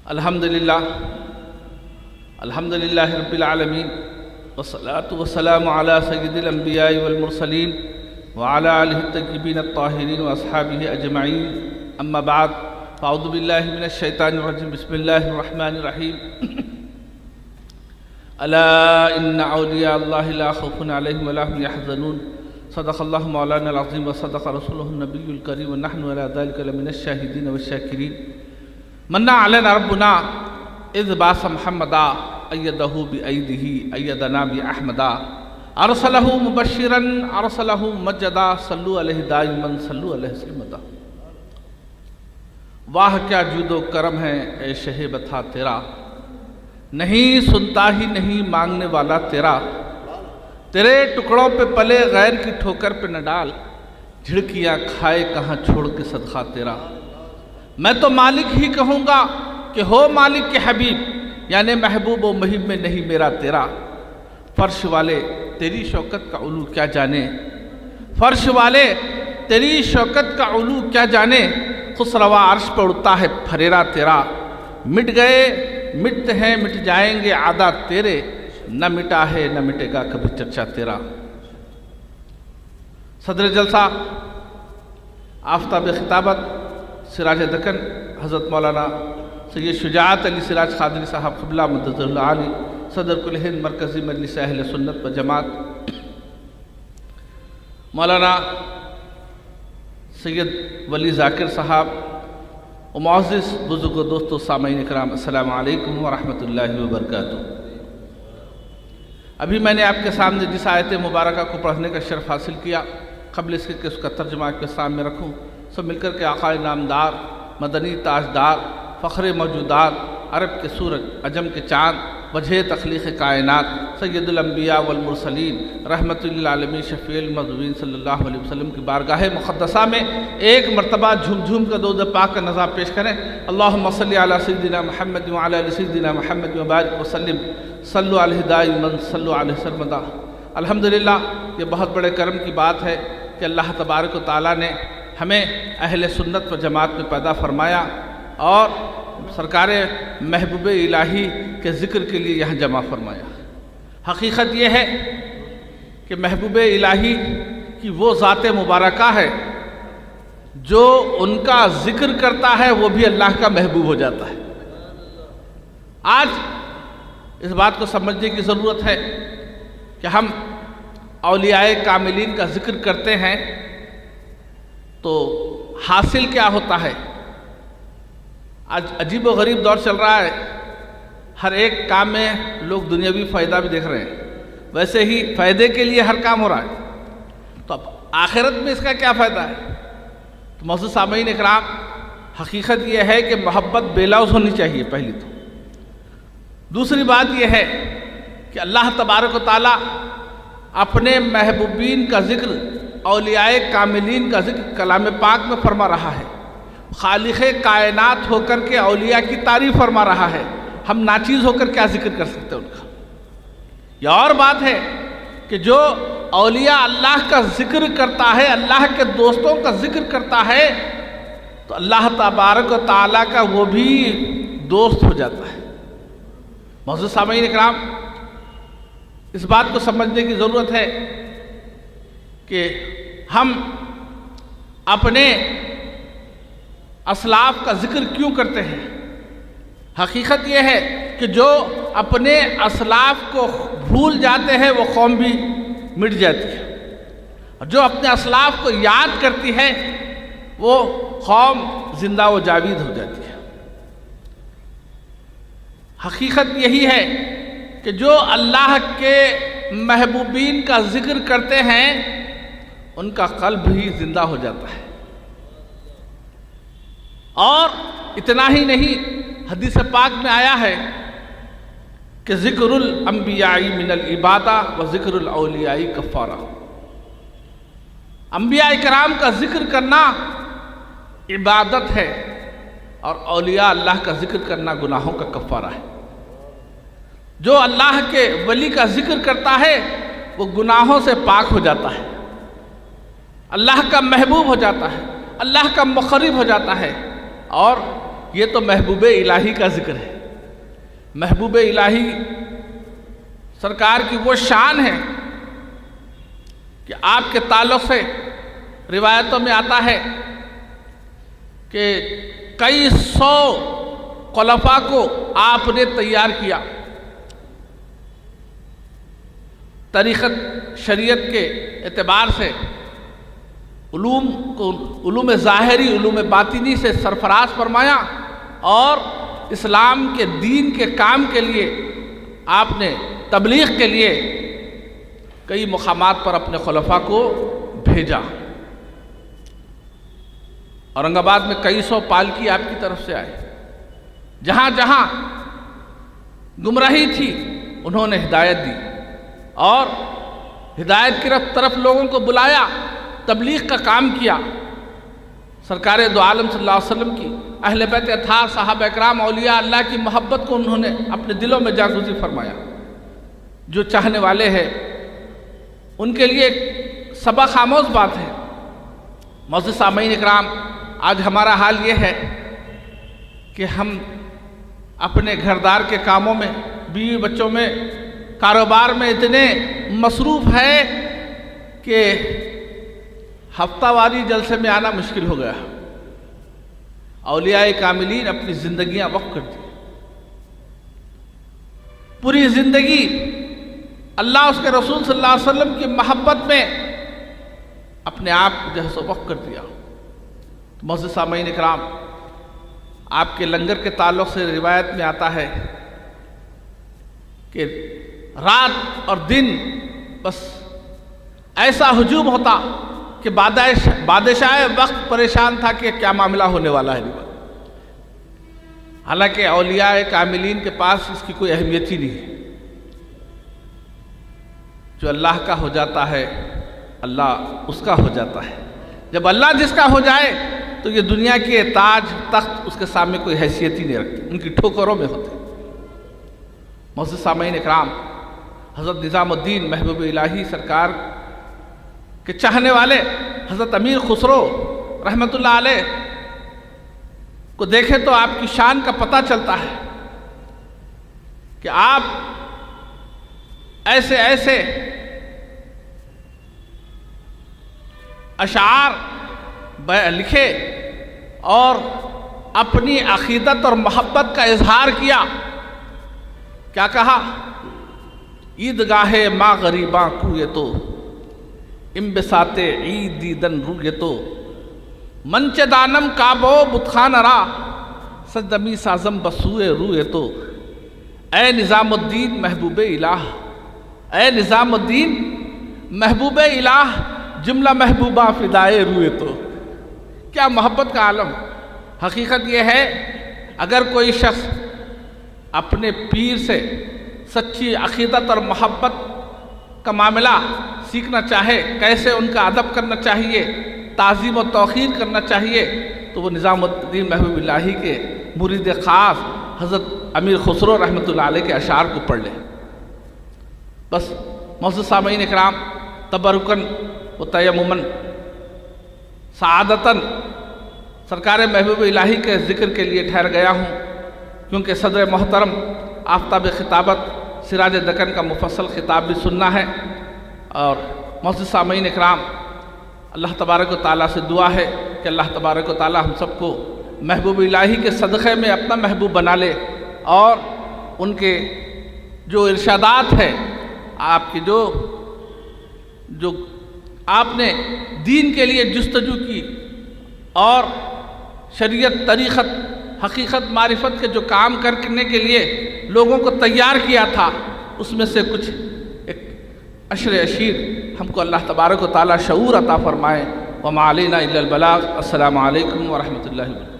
الحمدللہ رب العالمین والصلاة والسلام علی سید الانبیاء والمرسلین وعلی آلہ الطیبین الطاہرین واصحابہ اجمعین اما بعد فاعوذ باللہ من الشیطان الرجیم بسم اللہ الرحمن الرحیم الا ان اولیاء اللہ لا خوف علیہم ولا هم يحزنون صدق اللہ مولانا العظیم وصدق رسولہ النبی الکریم ونحن علی ذلک لمن الشاہدین والشاکرین من علینا ربنا اذ باس محمدا ایدہ بایدہ ایدنا باحمدا ارسلہ مبشرا ارسلہ ممجدا صلو علیہ دائما صلو علیہ سلمدا۔ واہ کیا جود و کرم ہے اے شہ بتا تیرا، نہیں سنتا ہی نہیں مانگنے والا تیرا، تیرے ٹکڑوں پہ پلے غیر کی ٹھوکر پہ نہ ڈال، جھڑکیاں کھائے کہاں چھوڑ کے صدقہ تیرا۔ میں تو مالک ہی کہوں گا کہ ہو مالک کے حبیب، یعنی محبوب و محب میں نہیں میرا تیرا۔ فرش والے تیری شوکت کا علو کیا جانے، فرش والے تیری شوکت کا علو کیا جانے، خسروا عرش پہ اڑتا ہے پھریرا تیرا۔ مٹ گئے مٹتے ہیں مٹ جائیں گے عادات تیرے، نہ مٹا ہے نہ مٹے گا کبھی چرچا تیرا۔ صدر جلسہ آفتاب خطابت سراج دکن حضرت مولانا سید شجاعت علی سراج قادری صاحب قبلہ مدد اللہ علی، صدر کل ہند مرکزی مجلس اہل سنت و جماعت، مولانا سید ولی ذاکر صاحب و معزز بزرگ و دوستو سامعین اکرام، السلام علیکم ورحمۃ اللہ وبرکاتہ۔ ابھی میں نے آپ کے سامنے جس آیت مبارکہ کو پڑھنے کا شرف حاصل کیا، قبل اس کے کہ اس کا ترجمہ آپ کے سامنے رکھوں، سب مل کر کے آقائے نامدار، مدنی تاجدار، فخر موجودات، عرب کے سورج، عجم کے چاند، وجہ تخلیق کائنات، سید الانبیاء والمرسلین، رحمت للعالمین، شفیع المذنبین صلی اللہ علیہ وسلم کی بارگاہ مقدسہ میں ایک مرتبہ جھوم جھوم کر درود پاک کا نظام پیش کریں۔ اللہم صلی علی سیدنا محمد وعلی آل سیدنا محمد وبارک وسلم، صلو علیہ دائما صلو علیہ سرمدا۔ الحمدللہ یہ بہت بڑے کرم کی بات ہے کہ اللہ تبارک و تعالیٰ نے ہمیں اہل سنت و جماعت میں پیدا فرمایا اور سرکار محبوب الہی کے ذکر کے لیے یہاں جمع فرمایا۔ حقیقت یہ ہے کہ محبوب الہی کی وہ ذات مبارکہ ہے جو ان کا ذکر کرتا ہے وہ بھی اللہ کا محبوب ہو جاتا ہے۔ آج اس بات کو سمجھنے کی ضرورت ہے کہ ہم اولیاء کاملین کا ذکر کرتے ہیں تو حاصل کیا ہوتا ہے۔ آج عجیب و غریب دور چل رہا ہے، ہر ایک کام میں لوگ دنیاوی فائدہ بھی دیکھ رہے ہیں، ویسے ہی فائدے کے لیے ہر کام ہو رہا ہے، تو اب آخرت میں اس کا کیا فائدہ ہے؟ تو معزز سامعین اکرام، حقیقت یہ ہے کہ محبت بے لوث ہونی چاہیے پہلی تو۔ دوسری بات یہ ہے کہ اللہ تبارک و تعالیٰ اپنے محبوبین کا ذکر، اولیاء کاملین کا ذکر کلام پاک میں فرما رہا ہے، خالق کائنات ہو کر کے اولیاء کی تعریف فرما رہا ہے، ہم ناچیز ہو کر کیا ذکر کر سکتے ہیں ان کا؟ یہ اور بات ہے کہ جو اولیاء اللہ کا ذکر کرتا ہے، اللہ کے دوستوں کا ذکر کرتا ہے، تو اللہ تبارک و تعالیٰ کا وہ بھی دوست ہو جاتا ہے۔ معزز سامعین اکرام، اس بات کو سمجھنے کی ضرورت ہے کہ ہم اپنے اسلاف کا ذکر کیوں کرتے ہیں۔ حقیقت یہ ہے کہ جو اپنے اسلاف کو بھول جاتے ہیں وہ قوم بھی مٹ جاتی ہے، اور جو اپنے اسلاف کو یاد کرتی ہے وہ قوم زندہ و جاوید ہو جاتی ہے۔ حقیقت یہی ہے کہ جو اللہ کے محبوبین کا ذکر کرتے ہیں ان کا قلب ہی زندہ ہو جاتا ہے۔ اور اتنا ہی نہیں، حدیث پاک میں آیا ہے کہ ذکر الانبیاء من العبادہ و ذکر الاولیاء کفارہ۔ انبیاء کرام کا ذکر کرنا عبادت ہے اور اولیاء اللہ کا ذکر کرنا گناہوں کا کفارہ ہے۔ جو اللہ کے ولی کا ذکر کرتا ہے وہ گناہوں سے پاک ہو جاتا ہے، اللہ کا محبوب ہو جاتا ہے، اللہ کا مقرب ہو جاتا ہے، اور یہ تو محبوب الہی کا ذکر ہے۔ محبوب الہی سرکار کی وہ شان ہے کہ آپ کے تعلق سے روایتوں میں آتا ہے کہ کئی سو خلفاء کو آپ نے تیار کیا، طریقت شریعت کے اعتبار سے علوم کو، علوم ظاہری علوم باطنی سے سرفراز فرمایا، اور اسلام کے دین کے کام کے لیے آپ نے تبلیغ کے لیے کئی مقامات پر اپنے خلفاء کو بھیجا۔ اورنگ آباد میں کئی سو پالکی آپ کی طرف سے آئے، جہاں جہاں گمراہی تھی انہوں نے ہدایت دی، اور ہدایت کی طرف لوگوں کو بلایا، تبلیغ کا کام کیا۔ سرکار دو عالم صلی اللہ علیہ وسلم کی اہل بیت اطہار، صحابہ اکرام، اولیاء اللہ کی محبت کو انہوں نے اپنے دلوں میں جاگزی فرمایا۔ جو چاہنے والے ہیں ان کے لیے ایک سبق آموز بات ہے۔ معزز سامعین اکرام، آج ہمارا حال یہ ہے کہ ہم اپنے گھردار کے کاموں میں، بیوی بچوں میں، کاروبار میں اتنے مصروف ہے کہ ہفتہ واری جلسے میں آنا مشکل ہو گیا۔ اولیاء کاملین اپنی زندگیاں وقف کر دی، پوری زندگی اللہ اس کے رسول صلی اللہ علیہ وسلم کی محبت میں اپنے آپ کو جو ہے سو وقف کر دیا۔ معزز سامعین اکرام، آپ کے لنگر کے تعلق سے روایت میں آتا ہے کہ رات اور دن بس ایسا ہجوم ہوتا کہ بادشاہ وقت پریشان تھا کہ کیا معاملہ ہونے والا ہے۔ حالانکہ اولیاء کاملین کے پاس اس کی کوئی اہمیت ہی نہیں ہے۔ جو اللہ کا ہو جاتا ہے اللہ اس کا ہو جاتا ہے۔ جب اللہ جس کا ہو جائے تو یہ دنیا کے تاج تخت اس کے سامنے کوئی حیثیت ہی نہیں رکھتے، ان کی ٹھوکروں میں ہوتے۔ معزز سامعین اکرام، حضرت نظام الدین محبوب الہی سرکار کے چاہنے والے حضرت امیر خسرو رحمۃ اللہ علیہ کو دیکھیں تو آپ کی شان کا پتہ چلتا ہے کہ آپ ایسے ایسے اشعار لکھے اور اپنی عقیدت اور محبت کا اظہار کیا۔ کیا کہا؟ عیدگاہ ماں غریباں کو یہ تو امبساط عید دیدن رو یہ تو منچ دانم کعبو بتخان را سجدمی سازم بسوئے رو یہ تو اے نظام الدین محبوب الہ، اے نظام الدین محبوب الہ، جملہ محبوبہ فدائے روئے تو۔ کیا محبت کا عالم! حقیقت یہ ہے اگر کوئی شخص اپنے پیر سے سچی عقیدت اور محبت کا معاملہ سیکھنا چاہے، کیسے ان کا ادب کرنا چاہیے، تعظیم و توقیر کرنا چاہیے، تو وہ نظام الدین محبوب الہی کے مرید خاص حضرت امیر خسرو رحمۃ اللہ علیہ کے اشعار کو پڑھ لیں۔ بس معزز سامعین اکرام، تبرکن و تیممن، سعادتاً سرکار محبوب الہی کے ذکر کے لیے ٹھہر گیا ہوں، کیونکہ صدر محترم آفتاب خطابت سراج دکن کا مفصل خطاب بھی سننا ہے۔ اور معزز سامعین اکرام، اللہ تبارک و تعالیٰ سے دعا ہے کہ اللہ تبارک و تعالیٰ ہم سب کو محبوب الہی کے صدقے میں اپنا محبوب بنا لے، اور ان کے جو ارشادات ہیں، آپ کی جو آپ نے دین کے لیے جستجو کی اور شریعت، طریقت، حقیقت، معرفت کے جو کام کرنے کے لیے لوگوں کو تیار کیا تھا، اس میں سے کچھ ایک عشر عشیر ہم کو اللہ تبارک و تعالیٰ شعور عطا فرمائے۔ وما علینا الا البلاغ۔ السلام علیکم ورحمۃ اللہ وبرکاتہ۔